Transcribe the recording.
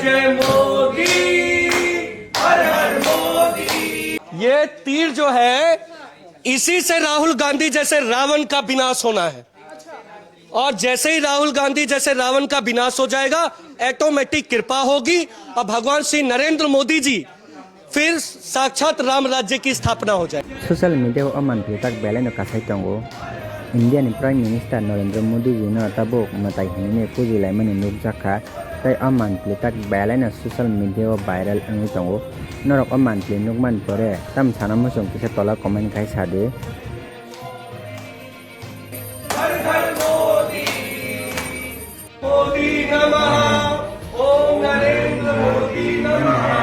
जय मोदी, हर हर मोदी। ये तीर जो है, इसी से राहुल गांधी जैसे रावण का विनाश होना है। और जैसे ही राहुल गांधी जैसे रावण का विनाश हो जाएगा, ऑटोमेटिक कृपा होगी और भगवान श्री नरेंद्र मोदी जी फिर साक्षात राम राज्य की स्थापना हो जाएगी। सोशल मीडिया अमान तक बेलाइन कासाई तंगो इंडिया नि प्राइम मिनिस्टर नरेंद्र मोदी जी न तबो मताई हिने पुजी लाइमनि नुक जाखा तै अमान तक बेलाइन सोशल मीडिया वायरल अंगि तंगो नरक अमान नुक मान परे तम साना मसुं किसे तला कमेंट खाइ सादे हर हर मोदी, मोदी नमः, ओम नरेंद्र मोदी नमः।